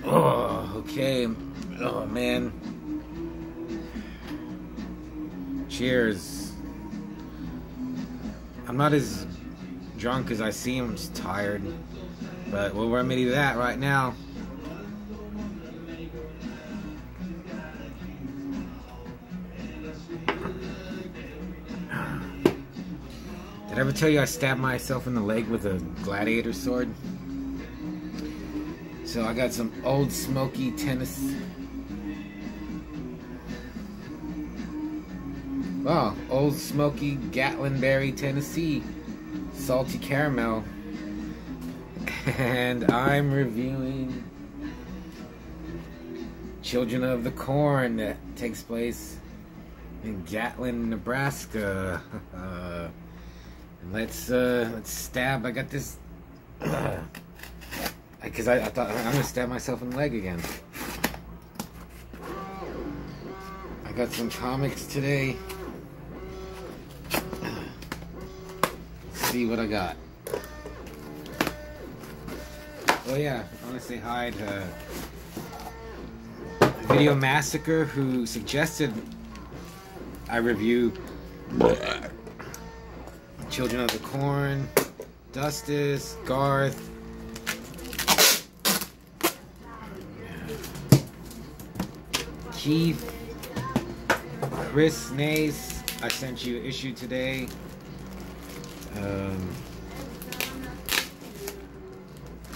Oh, okay. Oh, man. Cheers. I'm not as drunk as I seem. I'm just tired. But we'll remedy that right now. Did I ever tell you I stabbed myself in the leg with a gladiator sword? So I got some Old Smoky Tennessee. Wow, Old Smoky Gatlinberry, Tennessee. Salty caramel. And I'm reviewing Children of the Corn that takes place in Gatlin, Nebraska. Let's stab. I got this because I thought I'm gonna stab myself in the leg again. I got some comics today. Let's see what I got. Oh yeah, I want to say hi to Video Massacre, who suggested I review Children of the Corn, Dustus, Garth, Keith, Chris Nace. I sent you an issue today.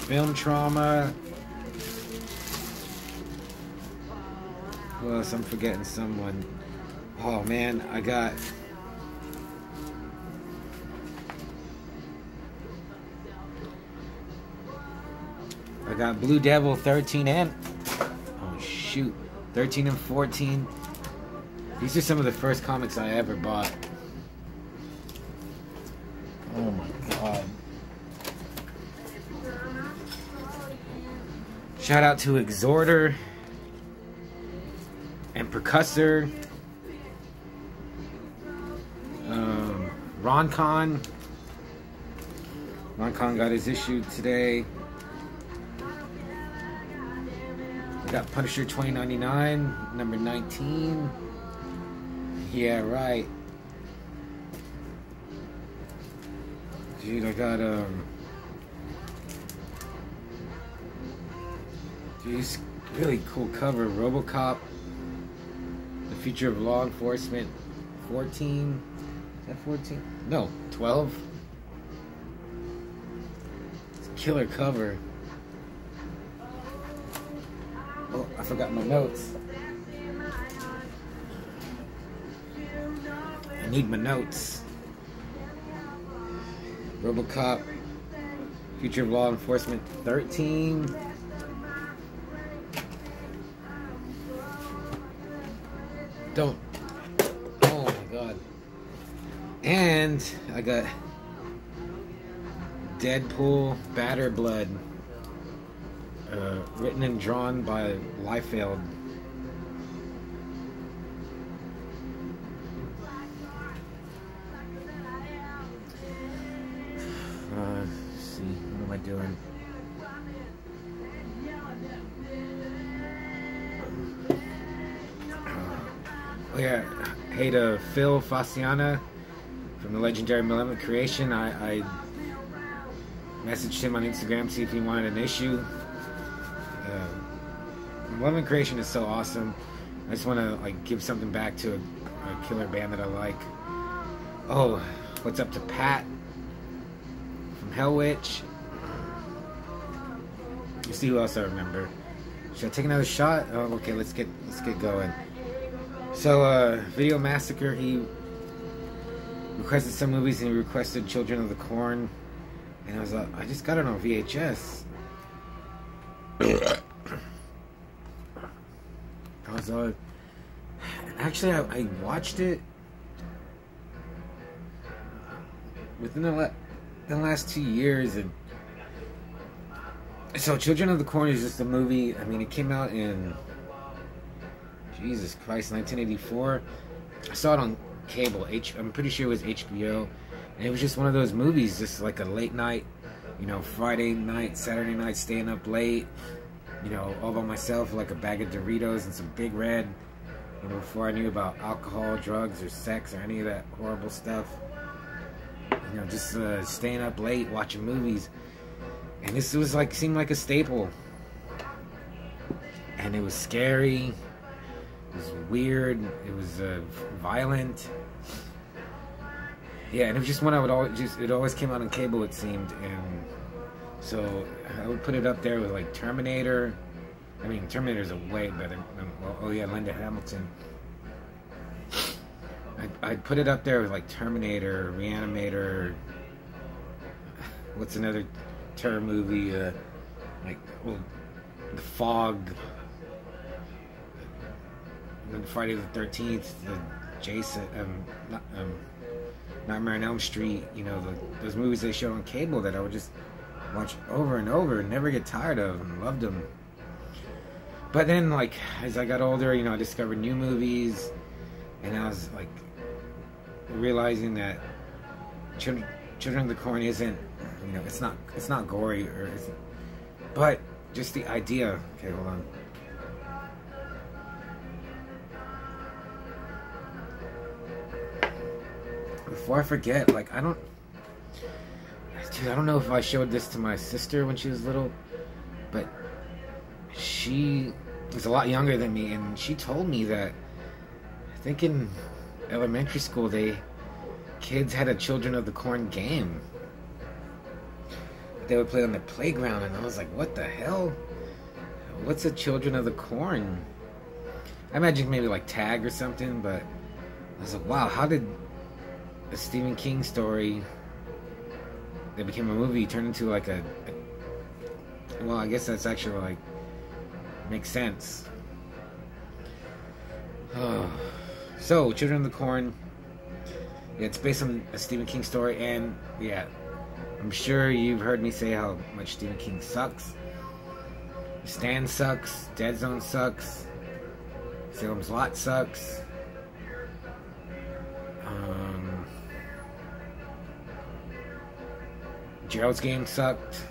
Film Trauma. Who else? I'm forgetting someone. Oh man, I got Blue Devil 13 and oh shoot, 13 and 14. These are some of the first comics I ever bought. Oh my god. Shout out to Exhorter and Percussor. Roncon. Roncon got his issue today. We got Punisher 2099, number 19. Yeah, right. Dude, I got this really cool cover. RoboCop, the future of law enforcement. 14. Is that 14? No, 12. It's a killer cover. Oh, I forgot my notes. I need my notes. RoboCop, future of law enforcement. 13. Don't. Oh my god. And I got Deadpool Batter Blood, written and drawn by Liefeld. Let's see, what am I doing? Oh yeah, hey to Phil Fasciana from the legendary Malevolent Creation. I messaged him on Instagram to see if he wanted an issue. Malevolent Creation is so awesome. I just want to like give something back to a killer band that I like. Oh, what's up to Pat from Hell Witch? Let's see who else I remember. Should I take another shot? Oh, okay, let's get going. So, Video Massacre, he requested some movies and he requested Children of the Corn. And I was like, I just got it on VHS. I was actually, I watched it within the last 2 years. And so, Children of the Corn is just a movie. I mean, it came out in, Jesus Christ, 1984. I saw it on cable. I'm pretty sure it was HBO. And it was just one of those movies, just like a late night, Friday night, Saturday night, staying up late, you know, all by myself, like a bag of Doritos and some Big Red, you know, before I knew about alcohol, drugs, or sex, or any of that horrible stuff. You know, just staying up late, watching movies. And this was like, seemed like a staple. And it was scary. It was weird. It was violent. Yeah, and it was just one I would always it always came out on cable, it seemed. And so I would put it up there with like Terminator. I mean, Terminator's a way better. Oh yeah, Linda Hamilton. I'd put it up there with like Terminator, Reanimator. What's another terror movie? Like, well, The Fog, the Friday the 13th, the Jason, Nightmare on Elm Street. You know, those movies they showed on cable that I would just watch over and over and never get tired of, and loved them. But then, like, as I got older, you know, I discovered new movies, and I was like realizing that Children of the Corn isn't, you know, it's not gory, or but just the idea. Okay, hold on. Before I forget, like, I don't know if I showed this to my sister when she was little, but she was a lot younger than me, and she told me that I think in elementary school kids had a Children of the Corn game they would play on the playground, and I was like, what the hell? What's a Children of the Corn? I imagine maybe like tag or something, but I was like, wow, how did a Stephen King story that became a movie turn into like well, I guess that's actually like makes sense. So Children of the Corn, yeah, it's based on a Stephen King story, and yeah, I'm sure you've heard me say how much Stephen King sucks. Stand sucks, Dead Zone sucks, Salem's Lot sucks. Gerald's Game sucked.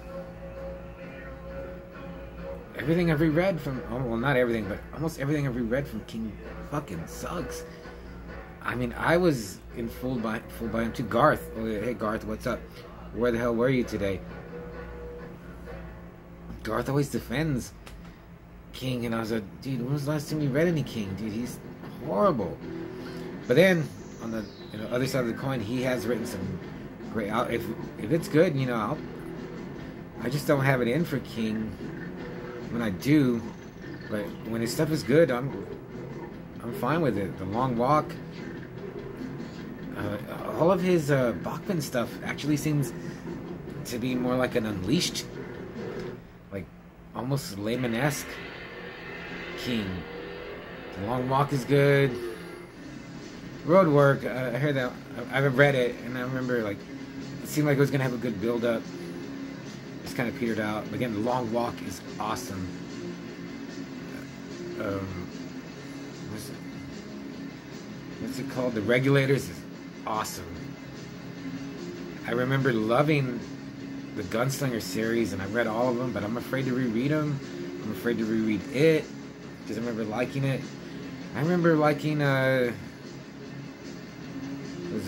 Everything I've reread from, well, not everything, but almost everything I've reread from King fucking sucks. I mean, I was in fooled by him too. Garth, oh, hey Garth, what's up? Where the hell were you today? Garth always defends King, and I was like, dude, when was the last time you read any King? Dude, he's horrible. But then on the other side of the coin, he has written some great. If it's good, you know, I just don't have it in for King. When I do, but when his stuff is good, I'm fine with it. The Long Walk, all of his Bachman stuff actually seems to be more like an Unleashed, like almost Layman-esque King. The Long Walk is good. Roadwork, I heard that. I haven't read it, and I remember like it seemed like it was gonna have a good build-up. It's kind of petered out. But again, The Long Walk is awesome. What's it called? The Regulators is awesome. I remember loving the Gunslinger series, and I read all of them, but I'm afraid to reread them. I'm afraid to reread it because I remember liking it. I remember liking was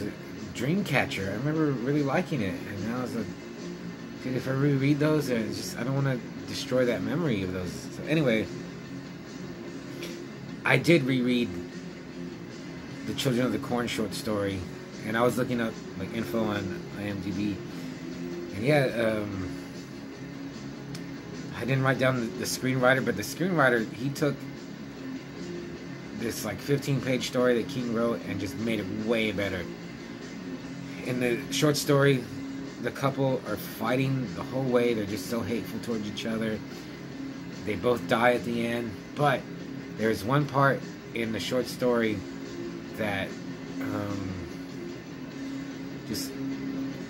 it Dreamcatcher? I remember really liking it, and now I was like, dude, if I reread those, I don't want to destroy that memory of those. So anyway, I did reread the Children of the Corn short story, and I was looking up like info on IMDb, and yeah, I didn't write down the screenwriter, but the screenwriter, he took this like 15-page story that King wrote and just made it way better. In the short story, the couple are fighting the whole way. They're just so hateful towards each other. They both die at the end. But there's one part in the short story that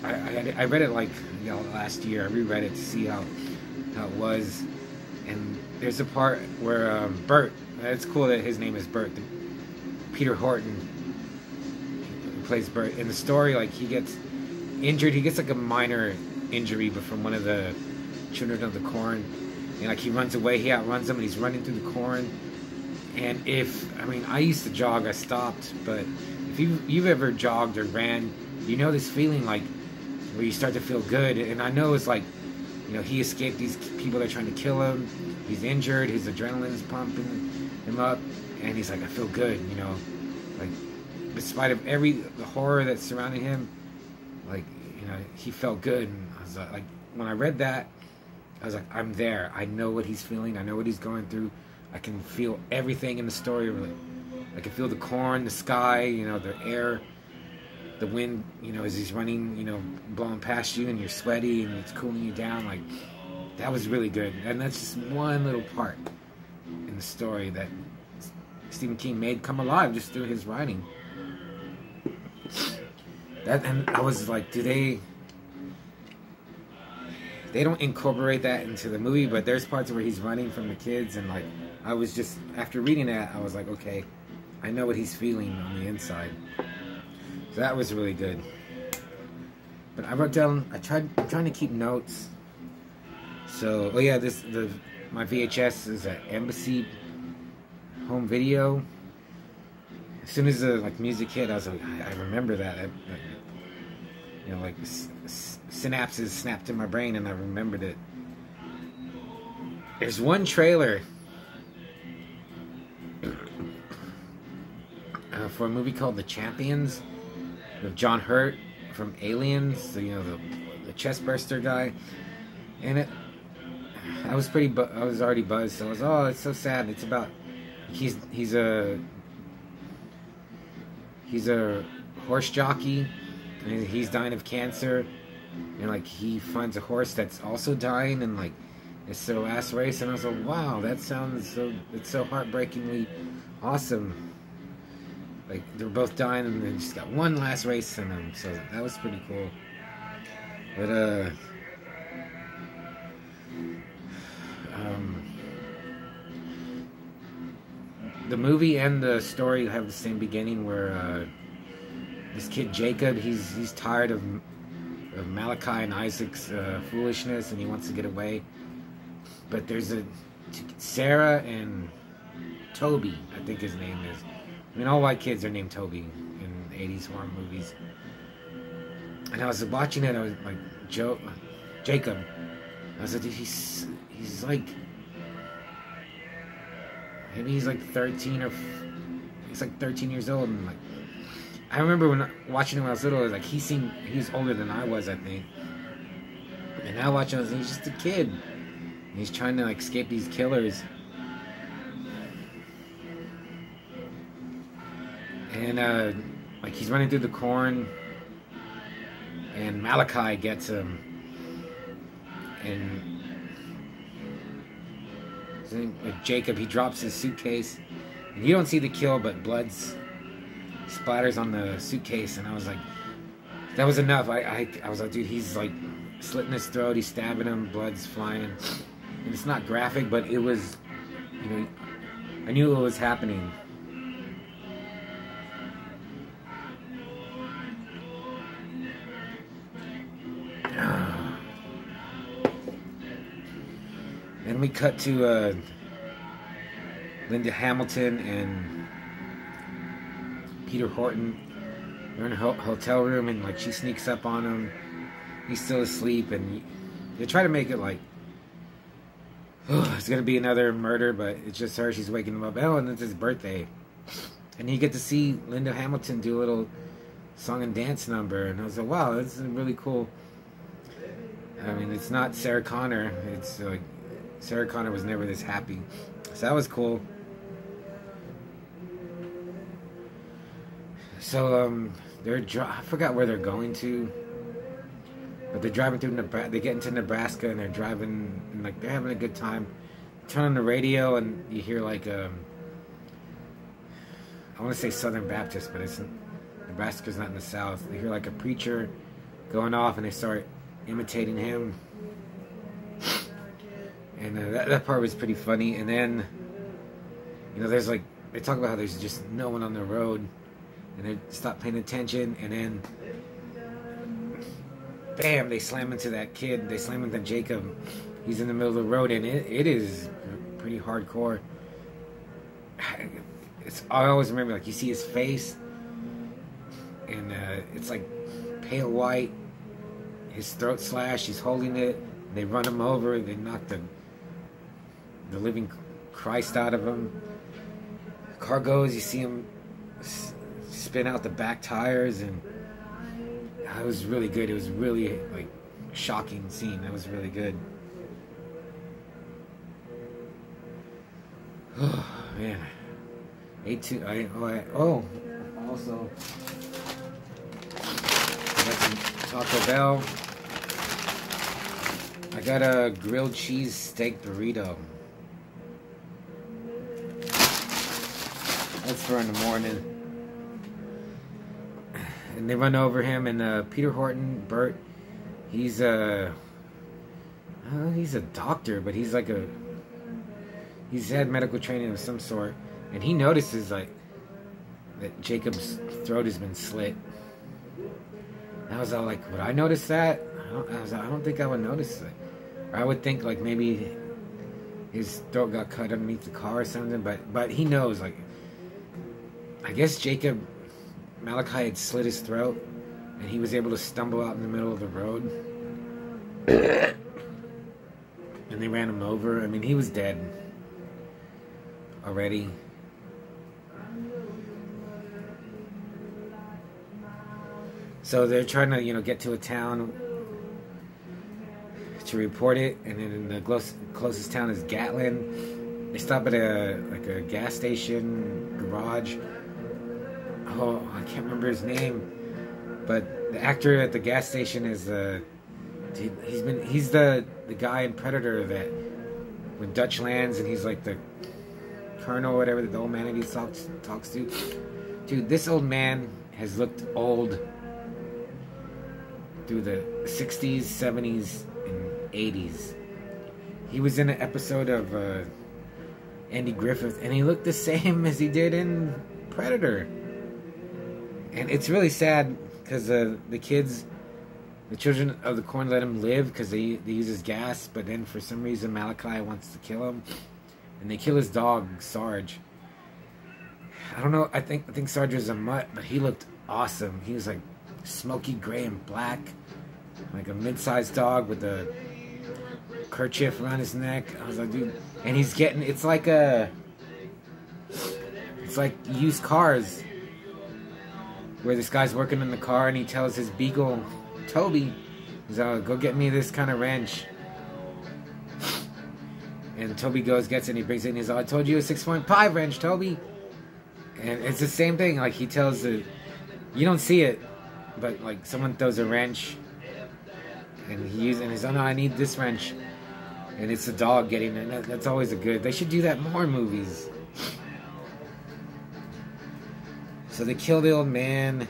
I read it like last year. I reread it to see how it was. And there's a part where Bert. It's cool that his name is Bert. Peter Horton, who plays Bert in the story, like he gets injured. He gets like a minor injury, but from one of the Children of the Corn, And like he runs away, he outruns them, and he's running through the corn. And I used to jog, I stopped, but if you've ever jogged or ran, you know this feeling like where you start to feel good. And I know it's like, he escaped these people that are trying to kill him. He's injured, his adrenaline's pumping him up, and he's like, I feel good, like despite of the horror that's surrounding him, like, he felt good. And I was like, when I read that, I was like, I'm there. I know what he's feeling. I know what he's going through. I can feel everything in the story. Really. I can feel the corn, the sky, the air, the wind, as he's running, blowing past you, and you're sweaty and it's cooling you down. Like, that was really good. And that's just one little part in the story that Stephen King made come alive just through his writing. And I was like, they don't incorporate that into the movie, but there's parts where he's running from the kids, and like, I was just, after reading that, I was like, okay, I know what he's feeling on the inside. So that was really good. But I wrote down, I'm trying to keep notes. So, my VHS is an Embassy home video. As soon as the music hit, I was like, I remember that. Synapses snapped in my brain, and I remembered it. There's one trailer for a movie called The Champions with John Hurt from Aliens, the chestburster guy, and I was already buzzed. So I was, it's so sad. It's about he's a horse jockey, and he's dying of cancer, and like he finds a horse that's also dying, and like it's their last race. And I was like, wow, it's so heartbreakingly awesome. Like, they're both dying, and they just got one last race in them. So that was pretty cool. But the movie and the story have the same beginning, where this kid Jacob, he's tired of Malachi and Isaac's foolishness, and he wants to get away. But there's Sarah and Toby, I think his name is. All white kids are named Toby in 80s horror movies. And I was watching it, I was like, Jacob. I was like, dude, he's like, maybe he's like 13 or he's like 13 years old. And like, I remember watching him when I was little, it was like he was older than I was, I think. And now watching him, he's just a kid. And he's trying to like escape these killers. And like he's running through the corn, and Malachi gets him, and Jacob, he drops his suitcase, and you don't see the kill, but blood splatters on the suitcase. And I was like, that was enough. I was like, dude, he's like slitting his throat, he's stabbing him, blood's flying, and it's not graphic, but it was, I knew what was happening. And we cut to Linda Hamilton and Peter Horton. They're in a hotel room, and like she sneaks up on him. He's still asleep, and they try to make it like, oh, it's gonna be another murder, but it's just her. She's waking him up. Oh, and it's his birthday, and you get to see Linda Hamilton do a little song and dance number, and I was like, wow, this is really cool. It's not Sarah Connor. It's like Sarah Connor was never this happy, so that was cool. So I forgot where they're going to, but they're driving through Nebraska. They get into Nebraska, and they're driving, and like they're having a good time. Turn on the radio, and you hear like I want to say Southern Baptist, but Nebraska's not in the South. They hear like a preacher going off, and they start imitating him. And that part was pretty funny. And then, there's like, they talk about how there's just no one on the road, and they stop paying attention, and then, bam, they slam into that kid. They slam into Jacob. he's in the middle of the road, and it is pretty hardcore. I always remember, like, you see his face, and it's like pale white, his throat slashed, he's holding it, they run him over, they knock the living Christ out of him. The car goes, you see him spin out the back tires, and it was really good. It was really, like, shocking scene. That was really good. Oh man, also I got some Taco Bell. I got a grilled cheese steak burrito. That's for in the morning. And they run over him, and Peter Horton, Bert, he's a doctor, but he's like he's had medical training of some sort, and he notices, like, that Jacob's throat has been slit. And I was all like, would I notice that? I don't think I would notice it. Or I would think, like, maybe his throat got cut underneath the car or something, but he knows, like, I guess Malachi had slit his throat, and he was able to stumble out in the middle of the road. And they ran him over. I mean, he was dead already. So they're trying to, get to a town to report it, and then the closest town is Gatlin. They stop at a gas station, garage. Oh, I can't remember his name, but the actor at the gas station is he's the guy in Predator that when Dutch lands and he's like the colonel or whatever that the old man talks to. Dude, this old man has looked old through the 60s, 70s, and 80s. He was in an episode of Andy Griffith, and he looked the same as he did in Predator. And it's really sad because the children of the corn let him live because they use his gas, but then for some reason Malachi wants to kill him, and they kill his dog Sarge. I don't know. I think Sarge was a mutt, but he looked awesome. He was like smoky gray and black, like a mid-sized dog with a kerchief around his neck. I was like, dude, and it's like used cars, where this guy's working in the car and he tells his beagle, Toby, he's like, go get me this kind of wrench. And Toby gets it, and he brings it, and he's like, I told you a 6.5 wrench, Toby. And it's the same thing, like he tells you don't see it, but like someone throws a wrench, and he's like, oh no, I need this wrench. And it's the dog getting it. That's always they should do that more in movies. So they kill the old man.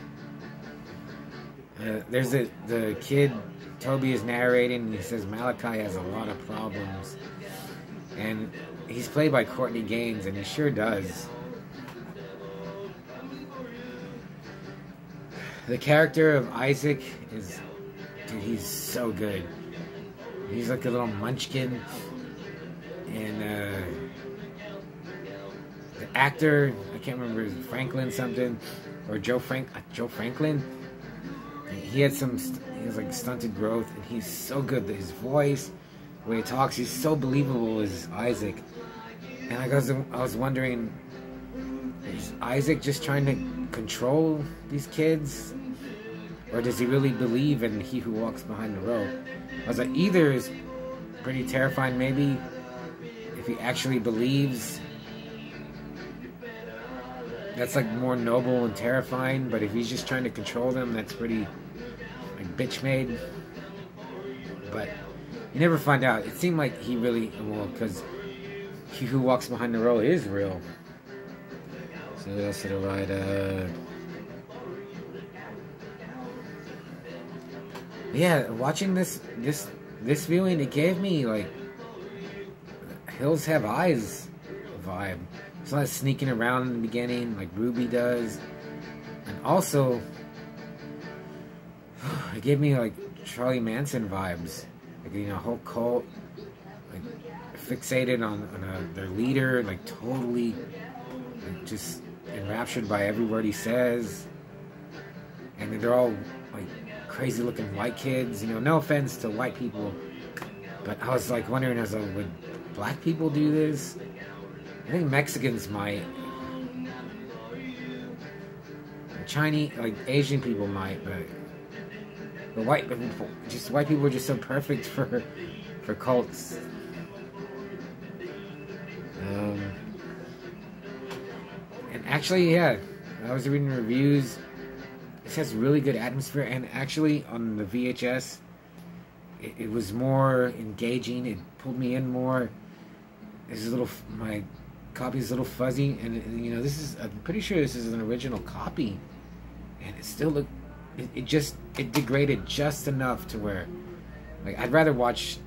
There's the kid, Toby is narrating, and he says Malachi has a lot of problems. And he's played by Courtney Gaines, and he sure does. The character of Isaac dude, he's so good. He's like a little munchkin. And the actor, I can't remember, Franklin something, or Joe Franklin. He has like stunted growth, and he's so good. His voice, the way he talks, he's so believable as Isaac. And I was wondering, is Isaac just trying to control these kids, or does he really believe in He Who Walks Behind the Row? I was like, either is pretty terrifying. Maybe if he actually believes, that's like more noble and terrifying. But if he's just trying to control them, that's pretty like bitch made. But you never find out. It seemed like he really, because He Who Walks Behind the Row is real. So what else did I write? Yeah, watching this viewing, it gave me like Hills Have Eyes vibe. It's not sneaking around in the beginning like Ruby does, and also it gave me like Charlie Manson vibes, like whole cult, fixated on their leader, like totally like, just enraptured by every word he says. And they're all like crazy looking white kids, you know, no offense to white people, but I was like wondering, I was like, would black people do this? I think Mexicans might. Chinese, like Asian people might, but white people are just so perfect for cults. And actually, yeah, I was reading reviews. It has really good atmosphere, and actually on the VHS, it was more engaging. It pulled me in more. My copy is a little fuzzy, and you know, I'm pretty sure this is an original copy, and it still looked. It degraded just enough to where, like, I'd rather watch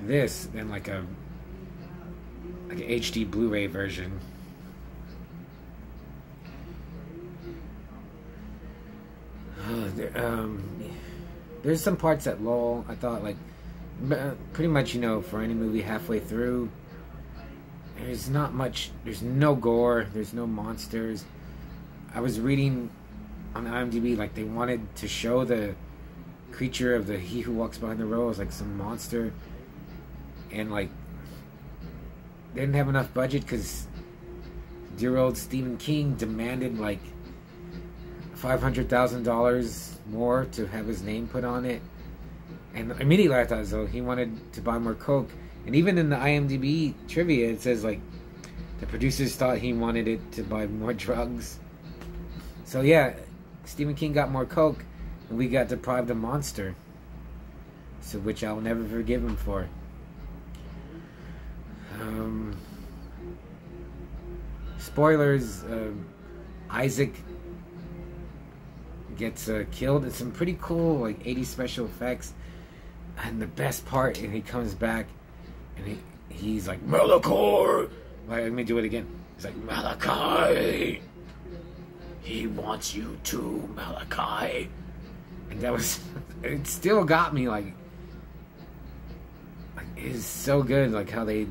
this than like an HD Blu-ray version. There's some parts that lull. I thought, like, pretty much, you know, for any movie halfway through, there's not much. There's no gore. There's no monsters. I was reading on IMDb, like, they wanted to show the creature of the He Who Walks Behind the Row as like some monster, and like they didn't have enough budget because dear old Stephen King demanded like $500,000 more to have his name put on it, and immediately I thought as though he wanted to buy more coke. And even in the IMDb trivia, it says like the producers thought he wanted it to buy more drugs. So yeah, Stephen King got more coke, and we got deprived of monster. So, which I'll never forgive him for. Spoilers: Isaac gets killed. It's some pretty cool like 80s special effects, and the best part, and he comes back, and he's like Malachor. Let me do it again. He's like Malachi. He wants you too, Malachi. And that was, it still got me, like it's so good, like how they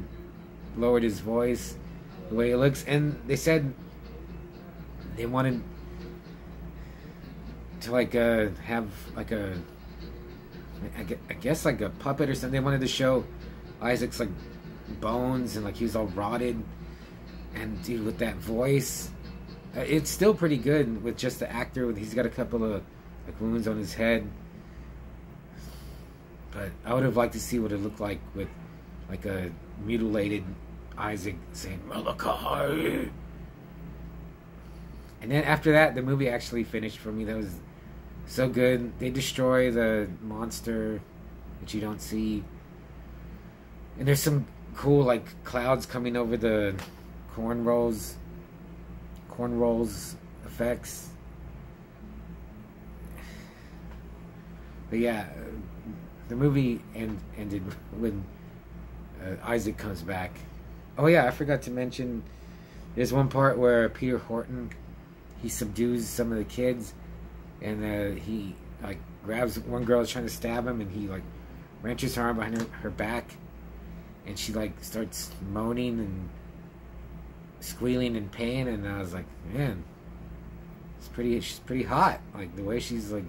lowered his voice, the way it looks. And they said they wanted to like have like I guess like a puppet or something. They wanted to show Isaac's like bones, and like he was all rotted, and dude, with that voice, it's still pretty good with just the actor. He's got a couple of like wounds on his head, but I would have liked to see what it looked like with like a mutilated Isaac saying Malachi. And then after that, the movie actually finished for me. That was so good. They destroy the monster that you don't see, and there's some cool like clouds coming over the corn rolls effects. But yeah, the movie ended when Isaac comes back. Oh yeah, I forgot to mention, there's one part where Peter Horton, he subdues some of the kids, and he like grabs one girl that's trying to stab him, and he like wrenches her arm behind her back, and she like starts moaning and squealing in pain. And I was like, man, she's pretty hot, like the way she's like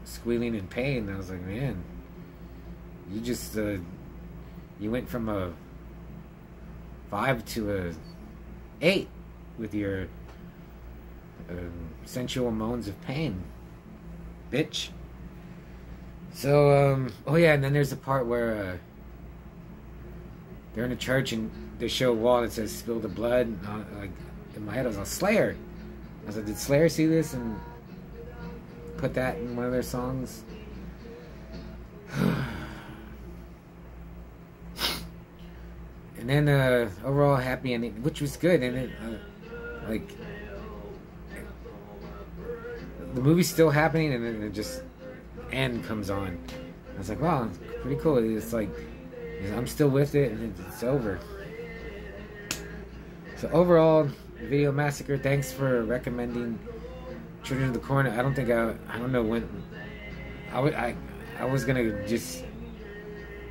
squealing in pain. I was like, man, you just you went from a 5 to a 8 with your sensual moans of pain, bitch. So oh yeah, and then there's a part where they're in a church and they show a wall that says "Spill the Blood." And like in my head, I was like, Slayer. I was like, did Slayer see this and put that in one of their songs? And then overall happy ending, which was good. And it like the movie's still happening, and then it just end comes on. I was like, wow, it's pretty cool. It's like I'm still with it, and it's over. So overall, Video Massacre, thanks for recommending Children of the Corn. I don't think I don't know when I was gonna just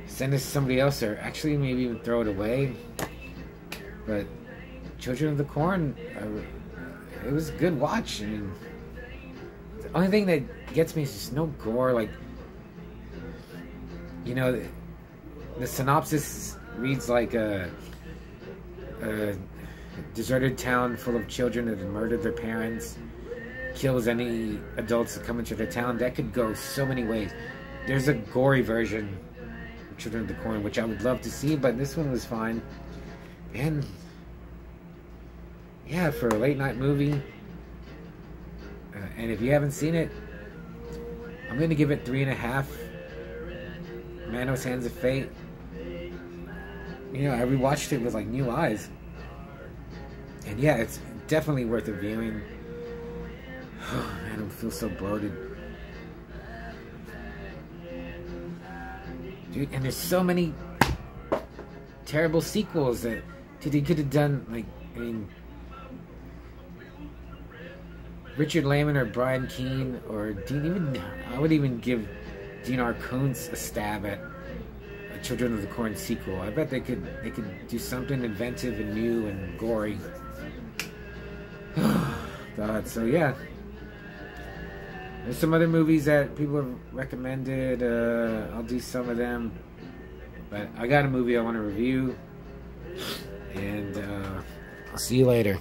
send this to somebody else, or actually maybe even throw it away. But Children of the Corn, it was a good watch. I mean, the only thing that gets me is just no gore. Like, you know, the synopsis reads like a deserted town full of children that have murdered their parents, kills any adults that come into the town. That could go so many ways. There's a gory version of Children of the Corn, which I would love to see, but this one was fine. And yeah, for a late night movie, and if you haven't seen it, I'm going to give it 3.5 Manos Hands of Fate. You know, I rewatched it with like new eyes, and yeah, it's definitely worth a viewing. Oh man, I feel so bloated, dude. And there's so many terrible sequels that, dude, they could have done. Like, I mean, Richard Lehman or Brian Keene or Dean. I would even give Dean R. Koontz a stab at a Children of the Corn sequel. I bet they could do something inventive and new and gory. God, so yeah. There's some other movies that people have recommended. I'll do some of them. But I got a movie I want to review. And I'll see you later.